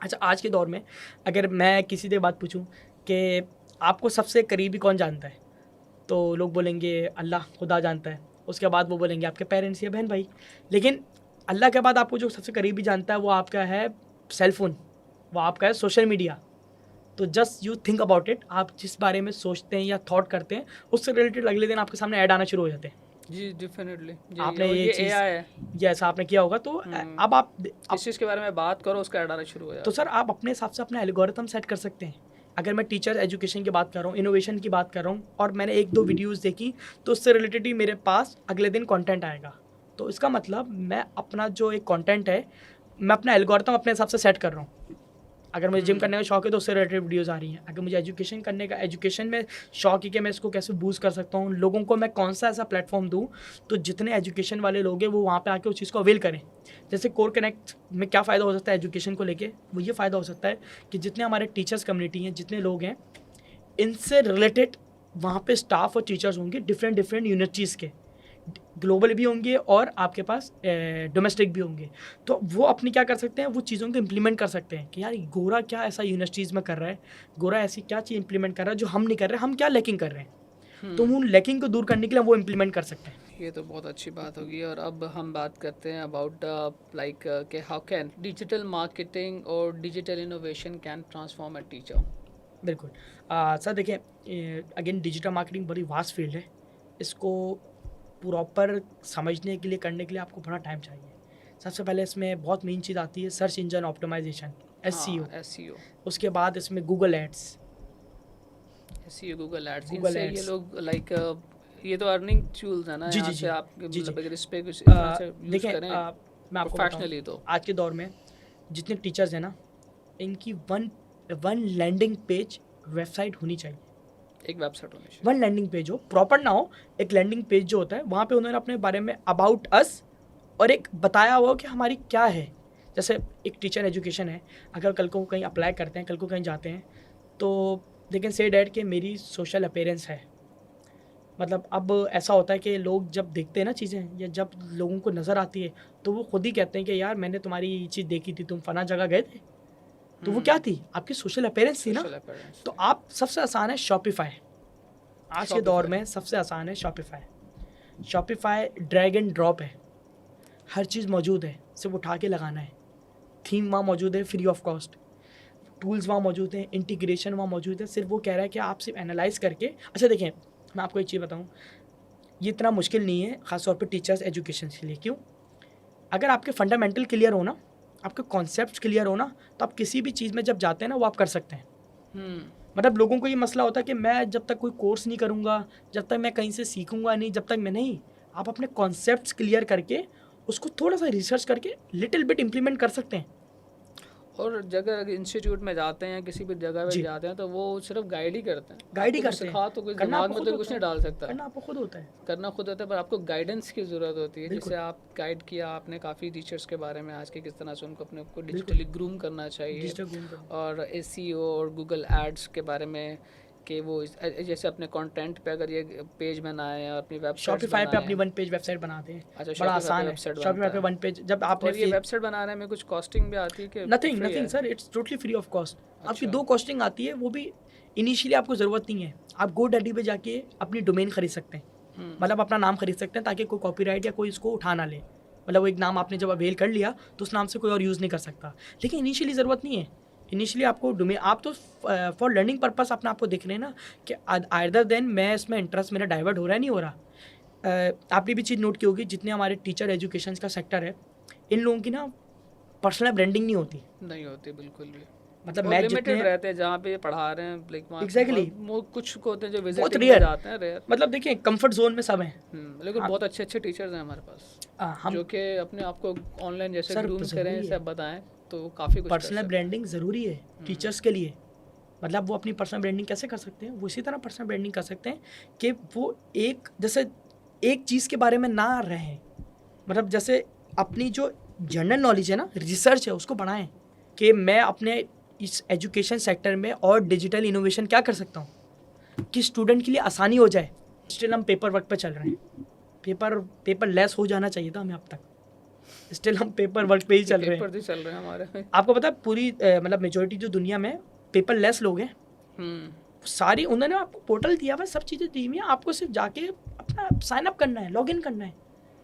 अच्छा, आज के दौर में अगर मैं किसी से बात पूछूं कि आपको सबसे करीबी कौन जानता है, तो लोग बोलेंगे अल्लाह, खुदा जानता है। उसके बाद वो बोलेंगे आपके पेरेंट्स या बहन भाई। लेकिन अल्लाह के बाद आपको जो सबसे करीबी जानता है वो आपका है सेलफोन, वो आपका है सोशल मीडिया। तो just you think about it, आप जिस बारे में सोचते हैं या थॉट करते हैं उससे रिलेटेड अगले दिन आपके सामने ऐड आना शुरू हो जाते हैं। जी, डेफिनेटली। आपने और ये ये चीज़, एआई है। ये ऐसा आपने किया होगा। तो अब आप जिस चीज़ के बारे में बात करो उसका ऐड आना शुरू हो तो जाता सर आप अपने हिसाब से अपना एल्गोरिथम सेट कर सकते हैं। अगर मैं टीचर एजुकेशन की बात कर रहा हूँ, इनोवेशन की बात कर रहा हूँ, और मैंने 1-2 वीडियोस देखी, तो उससे रिलेटेड ही मेरे पास अगले दिन कंटेंट आएगा। तो इसका मतलब मैं अपना जो एक कंटेंट है, मैं अपना एल्गोरिथम अपने हिसाब से सेट कर रहा हूँ। अगर मुझे जिम करने का शौक है तो उससे रिलेटेड वीडियोज़ आ रही हैं। अगर मुझे एजुकेशन करने का, एजुकेशन में शौक है कि मैं इसको कैसे बूस्ट कर सकता हूँ, लोगों को मैं कौन सा ऐसा प्लेटफॉर्म दूँ तो जितने एजुकेशन वाले लोग हैं वो वहाँ पे आके उस चीज़ को अवेल करें। जैसे कोर कनेक्ट में क्या फ़ायदा हो सकता है एजुकेशन को लेके, वो ये फ़ायदा हो सकता है कि जितने हमारे टीचर्स कम्युनिटी हैं, जितने लोग हैं, इनसे रिलेटेड वहाँ पे स्टाफ और टीचर्स होंगे डिफरेंट यूनिवर्सिटीज़ के, ग्लोबल भी होंगे और आपके पास डोमेस्टिक भी होंगे। तो वो अपनी क्या कर सकते हैं, वो चीज़ों को इम्प्लीमेंट कर सकते हैं कि यार गोरा क्या ऐसा यूनिवर्सिटीज़ में कर रहा है, गोरा ऐसी क्या चीज़ इम्प्लीमेंट कर रहा है जो हम नहीं कर रहे, हम क्या लैकिंग कर रहे हैं, तो उन लैकिंग को दूर करने के लिए वो इम्प्लीमेंट कर सकते हैं। ये तो बहुत अच्छी बात होगी। और अब हम बात करते हैं अबाउट लाइक कि हाउ कैन डिजिटल मार्केटिंग और digital innovation can transform a teacher. बिल्कुल। सर देखिए, अगेन डिजिटल मार्केटिंग बड़ी वास्ट फील्ड है। इसको प्रॉपर समझने के लिए, करने के लिए आपको बड़ा टाइम चाहिए। सबसे पहले इसमें बहुत मेन चीज़ आती है सर्च इंजन ऑप्टिमाइजेशन, SEO। उसके बाद इसमें Google ads, Google ads, Google इनसे ये एड्स। लोग लाइक ये तो अर्निंग टूल्स है ना, जी यहाँ जी से जी आप जी जी मतलब अगर इस पे कुछ इस तरह से यूज़ देखें, करें मैं आपको बताऊं, प्रोफेशनली तो आज के दौर में जितने टीचर्स हैं ना, इनकी वन लैंडिंग पेज वेबसाइट होनी चाहिए। एक वेबसाइट होनी चाहिए, वन लैंडिंग पेज हो, प्रॉपर ना हो, एक लैंडिंग पेज जो होता है वहाँ पे उन्होंने अपने बारे में अबाउट अस और एक बताया हुआ कि हमारी क्या है। जैसे एक टीचर एजुकेशन है, अगर कल को कहीं अप्लाई करते हैं, कल को कहीं जाते हैं, तो दे कैन से डैट कि मेरी सोशल अपीयरेंस है। मतलब अब ऐसा होता है कि लोग जब देखते हैं ना चीज़ें, या जब लोगों को नज़र आती है, तो वो खुद ही कहते हैं कि यार मैंने तुम्हारी ये चीज़ देखी थी, तुम फला जगह गए थे, तो वो क्या थी, आपकी सोशल अपीयरेंस थी ना। Social appearance. तो आप सबसे आसान है शॉपिफाई। आज के दौर में सबसे आसान है Shopify. Shopify drag and drop है, हर चीज़ मौजूद है, सिर्फ उठा के लगाना है। थीम वहाँ मौजूद है फ्री ऑफ कॉस्ट, टूल्स वहाँ मौजूद हैं, इंटीग्रेशन वहाँ मौजूद है। सिर्फ वो कह रहा है कि आप सिर्फ एनालाइज करके, अच्छा देखें मैं आपको एक चीज़ बताऊँ, ये इतना मुश्किल नहीं है ख़ासतौर पर टीचर्स एजुकेशन के लिए। क्यों? अगर आपके फंडामेंटल क्लियर हो ना, आपके कॉन्सेप्ट क्लियर हो ना, तो आप किसी भी चीज़ में जब जाते हैं ना वो आप कर सकते हैं। मतलब लोगों को ये मसला होता है कि मैं जब तक कोई कोर्स नहीं करूँगा, जब तक मैं कहीं से सीखूंगा नहीं, जब तक मैं नहीं, आप अपने कॉन्सेप्ट्स क्लियर करके उसको थोड़ा सा रिसर्च करके लिटिल बिट इम्प्लीमेंट कर सकते हैं। और जगह इंस्टीट्यूट में जाते हैं, किसी भी जगह पे जी। जाते हैं, तो वो सिर्फ गाइड ही करते हैं, गाइड ही आपको करते हैं। सिखा तो कोई करना दिमाग आपको में खुद तो होता कुछ नहीं है, डाल सकता, करना आपको खुद होता है। करना खुद होता है, पर आपको गाइडेंस की ज़रूरत होती है। बिल्कुल। जैसे आप गाइड किया आपने काफ़ी टीचर्स के बारे में आज के, किस तरह से उनको अपने को बिल्कुल। डिजिटली ग्रूम करना चाहिए, डिजिटल ग्रूम करना। और एसईओ और गूगल एड्स के बारे में कि वो जैसे अपने कंटेंट पे अगर ये पेज बनाए और अपनी वेबसाइट शॉपिफाई पे अपनी वन पेज वेबसाइट बनाते हैं। अच्छा, बड़ा Shopify आसान पे है। वेबसाइट शॉपिफाई बनता पे है। वन पेज जब आपने और ये वेबसाइट बनाने में कुछ कॉस्टिंग भी आती है कि नथिंग free नथिंग है? Sir, it's totally free of cost. आपकी अच्छा। 2 कॉस्टिंग आती है, वो भी इनिशियली आपको ज़रूरत नहीं है। आप GoDaddy पे जाके अपनी डोमेन खरीद सकते हैं, मतलब अपना नाम खरीद सकते हैं, ताकि कोई कॉपीराइट या कोई इसको उठा ना ले। मतलब वो एक नाम आपने जब अवेल कर लिया तो उस नाम से कोई और यूज़ नहीं कर सकता। लेकिन इनिशियली ज़रूरत नहीं है। इनिशियली आपको डोमेन, आप तो फॉर लर्निंग पर्पस अपने आप को देख रहे हैं ना कि आइदर देन मैं इसमें इंटरेस्ट मेरा डाइवर्ट हो रहा है, नहीं हो रहा। आपने भी चीज़ नोट की होगी, जितने हमारे टीचर एजुकेशन का सेक्टर है, इन लोगों की ना पर्सनल ब्रांडिंग नहीं होती। नहीं होती बिल्कुल भी, मतलब बहुत मैं लिमिटेड जितने रहते हैं जहाँ पे ये पढ़ा रहे हैं, लाइक वहाँ Exactly. कुछ को होते हैं जो बहुत विजिटिंग में रेयर, जाते हैं, रेयर। मतलब देखिए कंफर्ट जोन में सब हैं। लेकिन हाँ। बहुत अच्छे अच्छे टीचर्स हैं हमारे पास, हम जो कि अपने आप को ऑनलाइन जैसे सर, ग्रूम ज़रूरी करें, है। सब बताएं, तो काफ़ी कुछ कर पर्सनल सकते ब्रांडिंग ज़रूरी है टीचर्स के लिए। मतलब वो अपनी पर्सनल ब्रांडिंग कैसे कर सकते हैं? वो इसी तरह पर्सनल ब्रांडिंग कर सकते हैं कि वो एक जैसे एक चीज़ के बारे में ना रहें, मतलब जैसे अपनी जो जनरल नॉलेज है ना, रिसर्च है, उसको बढ़ाएं कि मैं अपने इस एजुकेशन सेक्टर में और डिजिटल इनोवेशन क्या कर सकता हूँ कि स्टूडेंट के लिए आसानी हो जाए। स्टिल हम पेपर वर्क पे चल रहे हैं, पेपर लेस हो जाना चाहिए था हमें अब तक, स्टिल हम पेपर वर्क पे ही चल रहे हैं। पेपर भी चल रहे हैं हमारे। आपको पता है पूरी मतलब मेजोरिटी जो दुनिया में पेपर लेस लोग हैं, सारी उन्होंने आपको पोर्टल दिया हुआ है, सब चीज़ें दी हुई हैं, आपको सिर्फ जाके अपना साइन अप करना है, लॉग इन करना है।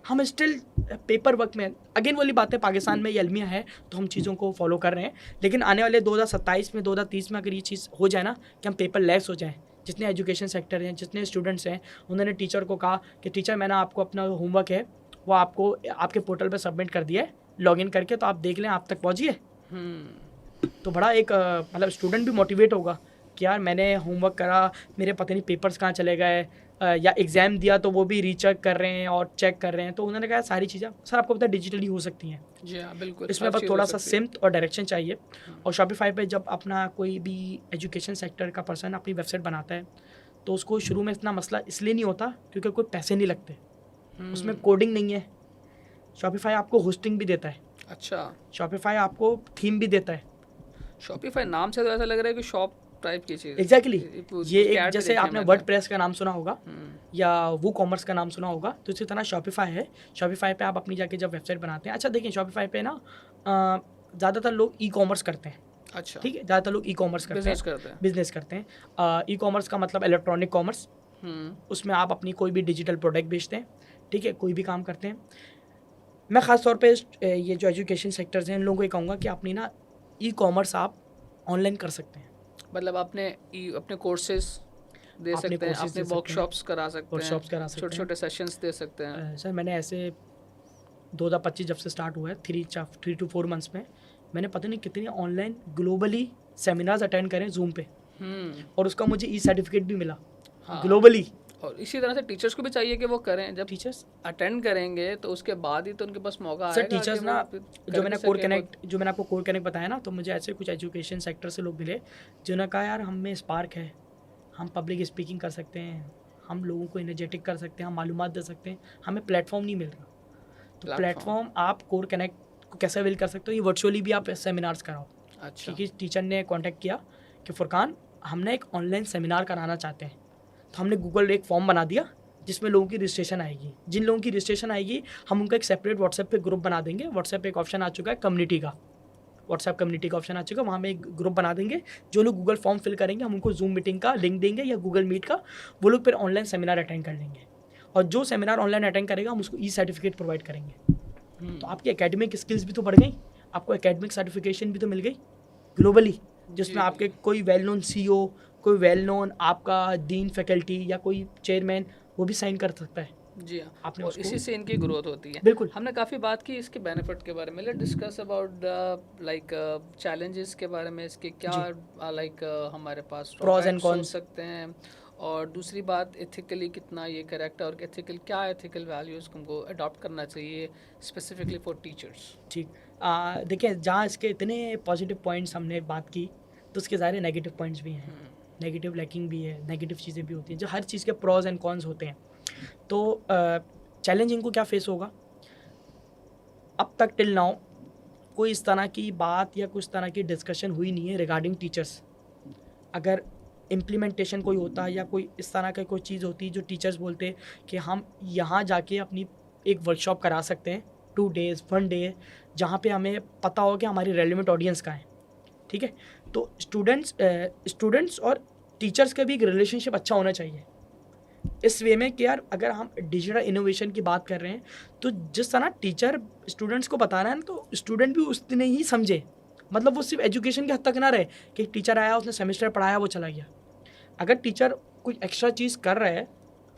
हम स्टिल पेपर वर्क में, अगेन वाली बात है, पाकिस्तान में ये अलमिया है तो हम चीज़ों को फॉलो कर रहे हैं, लेकिन आने वाले 2027 में 2030 में अगर ये चीज़ हो जाए ना कि हम पेपर लेस हो जाएं, जितने एजुकेशन सेक्टर हैं, जितने स्टूडेंट्स हैं, उन्होंने टीचर को कहा कि टीचर मैंने आपको अपना होमवर्क है वो आपको आपके पोर्टल पर सबमिट कर दिया है, लॉगिन करके तो आप देख लें आप तक पहुँचिए। तो बड़ा एक मतलब स्टूडेंट भी मोटिवेट होगा कि यार मैंने होमवर्क करा, मेरे पता नहीं पेपर्स कहाँ चले गए, या एग्ज़ाम दिया तो वो भी रीचेक कर रहे हैं और चेक कर रहे हैं। तो उन्होंने कहा सारी चीज़ें सर आपको पता है डिजिटली हो सकती हैं। जी हाँ, बिल्कुल। इसमें बस थोड़ा सा सिम्त और डायरेक्शन चाहिए। और शॉपिफाई पे जब अपना कोई भी एजुकेशन सेक्टर का पर्सन अपनी वेबसाइट बनाता है तो उसको शुरू में इतना मसला इसलिए नहीं होता क्योंकि कोई पैसे नहीं लगते, उसमें कोडिंग नहीं है। शॉपिफाई आपको होस्टिंग भी देता है। अच्छा, शॉपिफाई आपको थीम भी देता है। शॉपिफाई नाम से तो ऐसा लग रहा है कि शॉप टाइप की चीज़। एग्जैक्टली ये एक कैट जैसे देखे आपने मैंने। वर्डप्रेस का नाम सुना होगा या वो कॉमर्स का नाम सुना होगा, तो इसी तरह शॉपिफाई है। शॉपिफाई पे आप अपनी जाके जब वेबसाइट बनाते हैं, अच्छा देखिए शॉपिफाई पे ना ज़्यादातर लोग ई कॉमर्स करते हैं। अच्छा, ठीक है, ज़्यादातर लोग ई कॉमर्स करते बिजनेस हैं, करते हैं। बिजनेस करते हैं। ई कॉमर्स का मतलब इलेक्ट्रॉनिक कॉमर्स, उसमें आप अपनी कोई भी डिजिटल प्रोडक्ट बेचते हैं, ठीक है, कोई भी काम करते हैं। मैं ख़ास तौर पे ये जो एजुकेशन सेक्टर्स हैं इन लोगों को ये कहूँगा कि अपनी ना ई कॉमर्स आप ऑनलाइन कर सकते हैं। मतलब अपने कोर्सेज दे सकते हैं, अपने वर्कशॉप्स करा सकते हैं, छोटे छोटे सेशंस दे सकते हैं। सर मैंने ऐसे 2025 जब से स्टार्ट हुआ है 3 to 4 मंथ्स में मैंने पता नहीं कितने ऑनलाइन ग्लोबली सेमिनार्स अटेंड करें जूम पे, और उसका मुझे ई सर्टिफिकेट भी मिला ग्लोबली। और इसी तरह से टीचर्स को भी चाहिए कि वो करें, जब टीचर्स अटेंड करेंगे तो उसके बाद ही तो उनके पास मौका सर आएगा टीचर्स कि ना, वो फिर जो कर भी मैंने कोर सके खुद। कनेक्ट जो मैंने आपको कोर कनेक्ट बताया ना, तो मुझे ऐसे कुछ एजुकेशन सेक्टर से लोग मिले जिन्होंने कहा यार हम में स्पार्क है, हम पब्लिक स्पीकिंग कर सकते हैं, हम लोगों को एनर्जेटिक कर सकते हैं, हम मालूमात दे सकते हैं, हमें प्लेटफॉर्म नहीं मिल रहा। तो प्लेटफॉर्म। प्लेटफॉर्म आप कोर कनेक्ट को कैसे अवेल कर सकते हो, ये वर्चुअली भी आप सेमिनार्स कराओ। अच्छा। क्योंकि टीचर ने कांटेक्ट किया कि फुरकान हमने एक ऑनलाइन सेमिनार कराना चाहते हैं, तो हमने गूगल एक फॉर्म बना दिया जिसमें लोगों की रजिस्ट्रेशन आएगी। जिन लोगों की रजिस्ट्रेशन आएगी हम उनका एक सेपरेट व्हाट्सएप पे ग्रुप बना देंगे। व्हाट्सएप पे एक ऑप्शन आ चुका है कम्युनिटी का, व्हाट्सएप कम्युनिटी का ऑप्शन आ चुका है, वहाँ में एक ग्रुप बना देंगे। जो लोग गूगल फॉर्म फिल करेंगे हम उनको जूम मीटिंग का लिंक देंगे या गूगल मीट का, वो लोग फिर ऑनलाइन सेमिनार अटेंड कर लेंगे। और जो सेमिनार ऑनलाइन अटेंड करेगा हम उसको ई सर्टिफिकेट प्रोवाइड करेंगे। तो आपकी एकेडमिक स्किल्स भी तो बढ़ गई, आपको एकेडमिक सर्टिफिकेशन भी तो मिल गई ग्लोबली, जिसमें आपके कोई वेल नोन CEO, कोई वेल नोन आपका डीन फैकल्टी या कोई चेयरमैन वो भी साइन कर सकता है। जी हाँ। आपने और उसको इसी से इनकी ग्रोथ होती है। बिल्कुल। हमने काफ़ी बात की इसके बेनिफिट के बारे में। Let discuss about like challenges के बारे में, इसके क्या जी। लाइक हमारे पास Pros and ड्रॉबैक्स हो cons। सकते हैं, और दूसरी बात एथिकली कितना ये करेक्ट है, और एथिकल क्या एथिकल वैल्यूज़ हमको अडॉप्ट करना चाहिए स्पेसिफिकली फॉर टीचर्स। ठीक। देखिए जहाँ इसके इतने पॉजिटिव पॉइंट्स हमने बात की, तो उसके सारे नेगेटिव पॉइंट्स भी हैं, नेगेटिव लैकिंग भी है, नेगेटिव चीज़ें भी होती हैं, जो हर चीज़ के प्रोज एंड कॉन्स होते हैं। तो चैलेंज इनको क्या फेस होगा, अब तक टिल नाउ कोई इस तरह की बात या कुछ तरह की डिस्कशन हुई नहीं है रिगार्डिंग टीचर्स। अगर इम्प्लीमेंटेशन कोई होता या कोई इस तरह का कोई चीज़ होती जो टीचर्स बोलते कि हम यहाँ जाके अपनी एक वर्कशॉप करा सकते हैं 2 days 1 day, जहाँ पे हमें पता हो कि हमारी रेलिवेंट ऑडियंस कहाँ है, ठीक है। तो स्टूडेंट्स और टीचर्स का भी एक रिलेशनशिप अच्छा होना चाहिए, इस वे में कि यार अगर हम डिजिटल इनोवेशन की बात कर रहे हैं तो जिस तरह टीचर स्टूडेंट्स को बता रहा है ना, तो स्टूडेंट भी उतने ही समझे। मतलब वो सिर्फ एजुकेशन के हद तक ना रहे कि एक टीचर आया उसने सेमेस्टर पढ़ाया वो चला गया। अगर टीचर कुछ एक्स्ट्रा चीज़ कर रहा है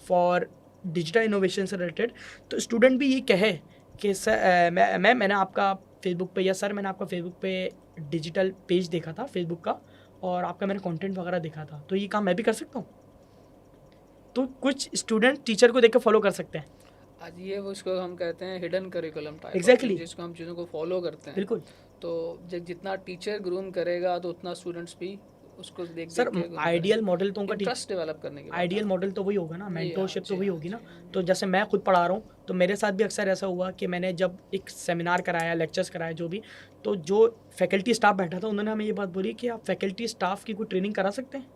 फॉर डिजिटल इनोवेशन से रिलेटेड, तो स्टूडेंट भी ये कहे कि सर मैंने आपका फेसबुक पे, या सर मैंने आपका फेसबुक पे डिजिटल पेज देखा था फेसबुक का, और आपका मैंने कंटेंट वगैरह देखा था, तो ये काम मैं भी कर सकता हूँ। तो कुछ स्टूडेंट टीचर को देख के फॉलो कर सकते हैं। आज ये वो इसको हम कहते हैं हिडन करिकुलम टाइप, Exactly। जिसको हम चीज़ों को फॉलो करते हैं। बिल्कुल। तो जितना टीचर ग्रूम करेगा तो उतना स्टूडेंट्स भी उसको देख सर देख के आइडियल मॉडल तो उनका इंटरेस्ट डेवलप करने की बात आइडियल है। मॉडल तो वही होगा ना, जी हाँ, मेंटोरशिप तो जी वही हाँ, होगी जी ना। हाँ। तो जैसे मैं खुद पढ़ा रहा हूँ तो मेरे साथ भी अक्सर ऐसा हुआ कि मैंने जब एक सेमिनार कराया, लेक्चर्स कराया जो भी, तो जो फैकल्टी स्टाफ बैठा था उन्होंने हमें ये बात बोली कि आप फैकल्टी स्टाफ की कोई ट्रेनिंग करा सकते हैं।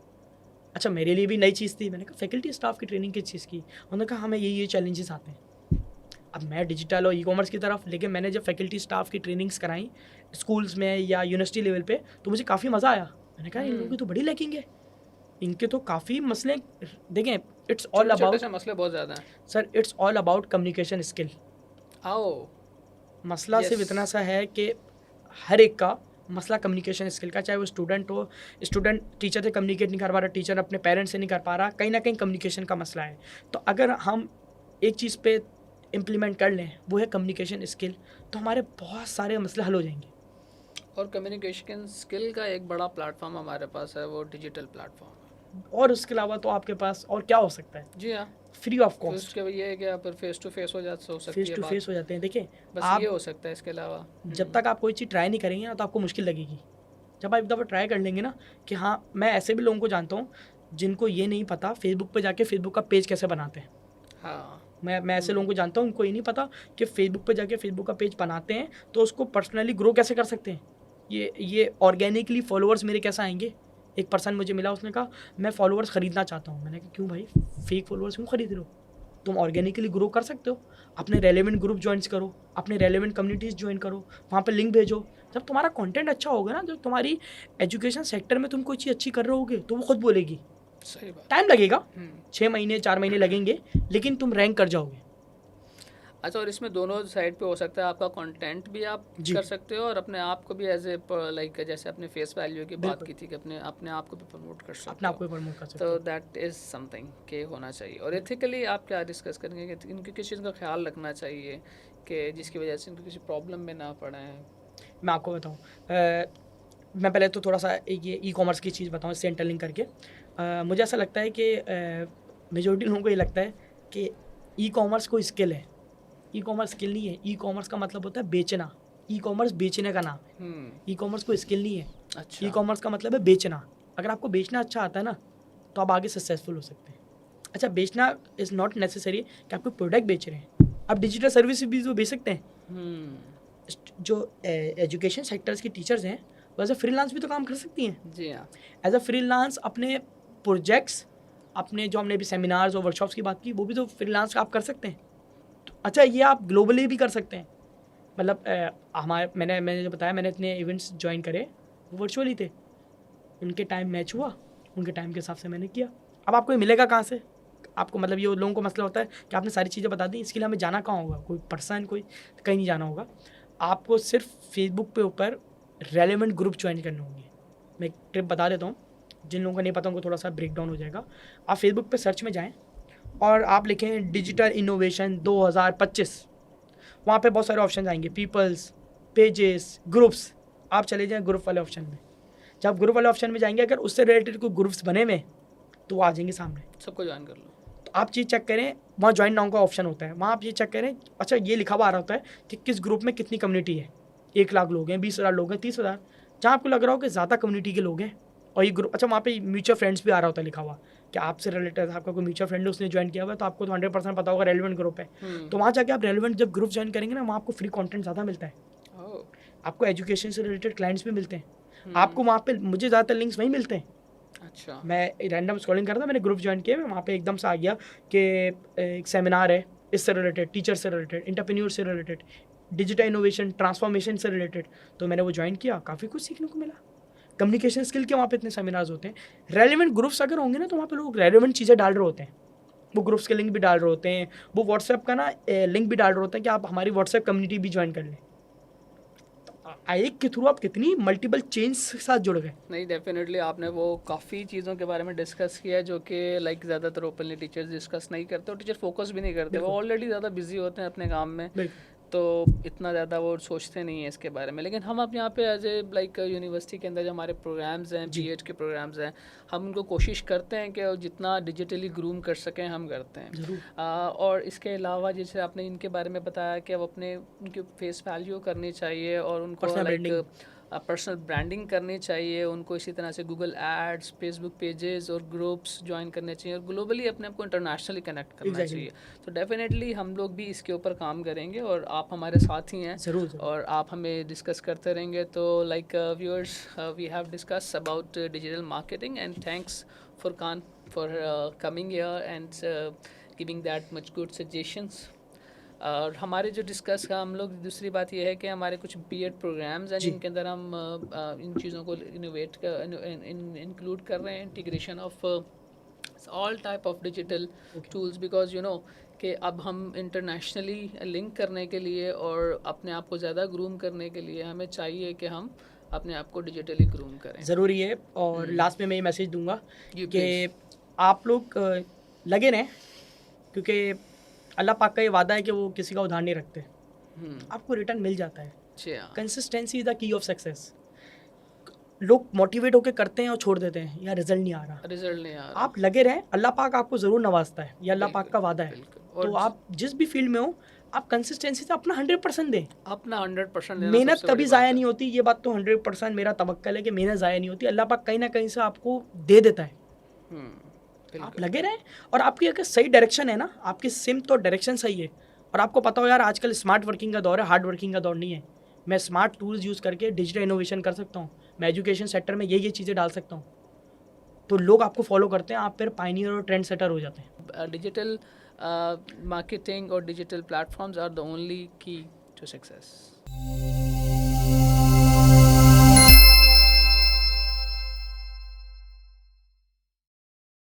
अच्छा मेरे लिए भी नई चीज़ थी, मैंने कहा फैकल्टी स्टाफ की ट्रेनिंग किस चीज़ की, उन्होंने कहा हमें ये चैलेंजेस आते हैं। अब मैं डिजिटल और ई-कॉमर्स की तरफ, लेकिन मैंने जब फैकल्टी स्टाफ की ट्रेनिंग्स कराई स्कूल्स में या यूनिवर्सिटी लेवल पे, तो मुझे काफ़ी मज़ा आया। मैंने कहा इन लोगों की तो बड़ी लैकिंग है, इनके तो काफ़ी मसले। देखें इट्स ऑल छोटे अबाउट, से मसले बहुत ज़्यादा हैं। Sir it's all about communication skill. आओ। मसला Yes। सिर्फ इतना सा है कि हर एक का मसला कम्युनिकेशन स्किल का, चाहे वो स्टूडेंट हो, स्टूडेंट टीचर से कम्युनिकेट नहीं कर पा रहा, टीचर अपने पेरेंट्स से नहीं कर पा रहा, कहीं ना कहीं कम्युनिकेशन का मसला है। तो अगर हम एक चीज़ पे इम्प्लीमेंट कर लें वो है कम्युनिकेशन स्किल, तो हमारे बहुत सारे मसले हल हो जाएंगे। और कम्युनिकेशन स्किल का एक बड़ा प्लेटफॉर्म हमारे पास है, वो डिजिटल प्लेटफॉर्म है। और उसके अलावा तो आपके पास और क्या हो सकता है, जी हाँ। फ्री ऑफ फिर कॉस्ट, उसके ये है कि आप फेस टू फेस हो सकती फेस है टू बात। फेस हो जाते हैं। देखिए बस आप ये हो सकता है, इसके अलावा जब तक आप कोई चीज़ ट्राई नहीं करेंगे ना तो आपको मुश्किल लगेगी। जब आप एक दफ़ा ट्राई कर लेंगे ना कि हाँ, मैं ऐसे भी लोगों को जानता हूँ जिनको ये नहीं पता फेसबुक पे जाके फेसबुक का पेज कैसे बनाते हैं। हाँ। मैं ऐसे लोगों को जानता हूँ उनको ये नहीं पता कि फेसबुक पे जाके फेसबुक का पेज बनाते हैं तो उसको पर्सनली ग्रो कैसे कर सकते हैं। ये ऑर्गेनिकली फॉलोअर्स मेरे कैसे आएंगे। एक पर्सन मुझे मिला, उसने कहा मैं फॉलोअर्स ख़रीदना चाहता हूँ। मैंने कहा क्यों भाई, फेक फॉलोअर्स क्यों खरीद रहे हो, तुम ऑर्गेनिकली ग्रो कर सकते हो। अपने रेलेवेंट ग्रुप ज्वाइन करो, अपने रेलेवेंट कम्युनिटीज़ ज्वाइन करो, वहाँ पे लिंक भेजो। जब तुम्हारा कंटेंट अच्छा होगा ना, जब तुम्हारी एजुकेशन सेक्टर में तुम कोई चीज़ अच्छी कर रहे होगे तो वो खुद बोलेगी। सही बात। टाइम लगेगा, 6 महीने 4 महीने लगेंगे, लेकिन तुम रैंक कर जाओगे। अच्छा, और इसमें दोनों साइड पे हो सकता है, आपका कंटेंट भी आप जी। कर सकते हो और अपने आप को भी एज ए लाइक जैसे अपने फेस वैल्यू की बात बिल्कुल। की थी कि अपने आप को भी प्रमोट कर सकते अपने आप हो। को प्रमोट कर सकते तो हो। दैट इज़ समथिंग के होना चाहिए। और एथिकली आप क्या डिस्कस करेंगे कि इनकी किस चीज़ का ख्याल रखना चाहिए कि जिसकी वजह से इनको किसी प्रॉब्लम में ना पड़े। मैं आपको बताऊँ, मैं पहले तो थोड़ा सा ये ई-कॉमर्स की चीज़ बताऊँ इससे इंटरलिंक करके। मुझे ऐसा लगता है कि मेजोरिटी लोगों को ये लगता है कि ई कॉमर्स कोई स्किल है। ई कॉमर्स स्किल नहीं है। ई कॉमर्स का मतलब होता है बेचना। ई कॉमर्स बेचने का नाम है। ई कॉमर्स कोई स्किल नहीं है। अच्छा। ई कॉमर्स का मतलब है बेचना। अगर आपको बेचना अच्छा आता है ना तो आप आगे सक्सेसफुल हो सकते हैं। अच्छा, बेचना इज़ नॉट नेसेसरी कि आपको प्रोडक्ट बेच रहे हैं, आप डिजिटल सर्विस भी तो बेच सकते हैं। जो एजुकेशन सेक्टर्स की टीचर्स हैं वो एज अ फ्रीलांस भी तो काम कर सकती हैं। जी हाँ। एज अ फ्रीलांस अपने प्रोजेक्ट्स, अपने जो हमने अभी सेमिनार्स और वर्कशॉप्स की बात की, वो भी तो फ्रीलांस आप कर सकते हैं। अच्छा, ये आप ग्लोबली भी कर सकते हैं। मतलब मैंने जो बताया, मैंने इतने इवेंट्स ज्वाइन करे वो वर्चुअली थे। उनके टाइम मैच हुआ, उनके टाइम के हिसाब से मैंने किया। अब आपको ये मिलेगा कहाँ से? आपको मतलब ये लोगों को मसला होता है कि आपने सारी चीज़ें बता दी, इसके लिए हमें जाना कहाँ होगा? कोई पर्सन, कोई कहीं नहीं जाना होगा। आपको सिर्फ फेसबुक पे ऊपर रेलेवेंट ग्रुप ज्वाइन करने होंगे। मैं एक ट्रिप बता देता हूँ, जिन लोगों को नहीं पता उनको थोड़ा सा ब्रेक डाउन हो जाएगा। आप फेसबुक पे सर्च में जाएँ और आप लिखें डिजिटल इनोवेशन 2025, वहाँ पे बहुत सारे ऑप्शन आएंगे, पीपल्स, पेजेस, ग्रुप्स। आप चले जाएँ ग्रुप वाले ऑप्शन में। जब ग्रुप वाले ऑप्शन में जाएंगे, अगर उससे रिलेटेड कोई ग्रुप्स बने हुए तो वो आ जाएंगे सामने, सबको ज्वाइन कर लो। तो आप चीज़ चेक करें, वहाँ ज्वाइन नाउ का ऑप्शन होता है, वहाँ आप ये चेक करें। अच्छा, ये लिखा हुआ आ रहा होता है कि किस ग्रुप में कितनी कम्युनिटी है। 1 लाख लोग हैं, 20,000 लोग हैं, 30,000, जहाँ आपको लग रहा हो कि ज़्यादा कम्युनिटी के लोग हैं और ये ग्रुप। अच्छा, वहाँ पे म्यूचुअल फ्रेंड्स भी आ रहा होता है लिखा हुआ कि आपसे रिलेटेड आपका कोई म्यूचुअल फ्रेंड है, उसने ज्वाइन किया हुआ है, तो आपको तो 100% पता होगा रेलिवेंट ग्रुप है। तो वहाँ जाके आप रेलिवेंट जब ग्रुप ज्वाइन करेंगे ना, वहाँ आपको फ्री कॉन्टेंट ज़्यादा मिलता है। आपको एजुकेशन से रिलेटेड क्लाइंट्स भी मिलते हैं। आपको वहाँ पे, मुझे ज़्यादातर लिंक्स वहीं मिलते हैं। अच्छा। मैं रैंडम स्क्रॉलिंग कर रहा था, मैंने ग्रुप ज्वाइन किया, वहाँ पे एकदम से आ गया कि एक सेमिनार है इससे रिलेटेड, टीचर से रिलेटेड, एंटरप्रेन्योर से रिलेटेड, डिजिटल इनोवेशन ट्रांसफॉर्मेशन से रिलेटेड। तो मैंने वो ज्वाइन किया, काफ़ी कुछ सीखने को मिला। कम्युनिकेशन स्किल के वहाँ पे इतने सेमिनार्स होते हैं। रेलिवेंट ग्रुप्स अगर होंगे ना, तो वहाँ पे लोग रेलिवेंट चीज़ें डाल रहे होते हैं। वो ग्रुप्स के लिंक भी डाल रहे होते हैं, वो व्हाट्सएप का ना लिंक भी डाल रहे होते हैं कि आप हमारी व्हाट्सएप कम्युनिटी भी ज्वाइन कर लें। एक के थ्रू आप कितनी मल्टीपल चेंज के साथ जुड़ गए। नहीं, डेफिनेटली आपने वो काफ़ी चीज़ों के बारे में डिस्कस किया है जो कि लाइक ज़्यादातर ओपनली टीचर्स डिस्कस नहीं करते और टीचर फोकस भी नहीं करते। वो ऑलरेडी ज़्यादा बिजी होते हैं अपने काम में, तो इतना ज़्यादा वो सोचते नहीं है इसके बारे में। लेकिन हम अब यहाँ पे एज ए लाइक यूनिवर्सिटी के अंदर जो हमारे प्रोग्राम्स हैं, बीएड के प्रोग्राम्स हैं, हम उनको कोशिश करते हैं कि जितना डिजिटली ग्रूम कर सकें हम करते हैं। और इसके अलावा जैसे आपने इनके बारे में बताया कि अब अपने उनकी फेस वैल्यू करनी चाहिए और उनको लाइक पर्सनल ब्रांडिंग करनी चाहिए, उनको इसी तरह से गूगल एड्स, फेसबुक पेजेस और ग्रुप्स ज्वाइन करने चाहिए और ग्लोबली अपने आप को इंटरनेशनली कनेक्ट करना चाहिए। तो डेफिनेटली हम लोग भी इसके ऊपर काम करेंगे और आप हमारे साथ ही हैं ज़रूर। और आप हमें डिस्कस करते रहेंगे। तो like viewers, we have discuss about digital marketing and thanks Furqan for coming here and giving that much good suggestions. और हमारे जो डिस्कस का हम लोग दूसरी बात यह है कि हमारे कुछ बीएड प्रोग्राम्स हैं जिनके अंदर हम इन चीज़ों को इनोवेट इंक्लूड कर रहे हैं, integration of all type of digital tools, because you know कि अब हम इंटरनेशनली लिंक करने के लिए और अपने आप को ज़्यादा ग्रूम करने के लिए हमें चाहिए कि हम अपने आप को डिजिटली ग्रूम करें। ज़रूरी है। और लास्ट में मैं ये मैसेज दूंगा कि आप लोग लगे रहें, क्योंकि अल्लाह पाक का ये वादा है कि वो किसी का उधार नहीं रखते। आपको रिटर्न मिल जाता है। Consistency is the key of success. लोग मोटिवेट होकर करते हैं और छोड़ देते हैं, या रिजल्ट नहीं आ रहा। आप लगे रहें, अल्लाह पाक आपको ज़रूर नवाजता है, ये अल्लाह पाक का वादा है। तो आप जिस भी फील्ड में हो, आप कंसिस्टेंसी से अपना 100% दें। अपना 100% मेहनत कभी ज़ाया नहीं होती, ये बात तो 100% मेरा तवक्कल है कि मेहनत ज़ाया नहीं होती। अल्लाह पाक कहीं ना कहीं से आपको दे देता है। आप लगे रहें और आपकी अगर सही डायरेक्शन है ना, आपकी सिम्त और डायरेक्शन सही है और आपको पता हो यार आजकल स्मार्ट वर्किंग का दौर है, हार्ड वर्किंग का दौर नहीं है, मैं स्मार्ट टूल्स यूज़ करके डिजिटल इनोवेशन कर सकता हूँ, मैं एजुकेशन सेक्टर में ये चीज़ें डाल सकता हूँ, तो लोग आपको फॉलो करते हैं, आप फिर पायनियर और ट्रेंड सेटर हो जाते हैं। डिजिटल मार्केटिंग और digital platforms are the only key to success.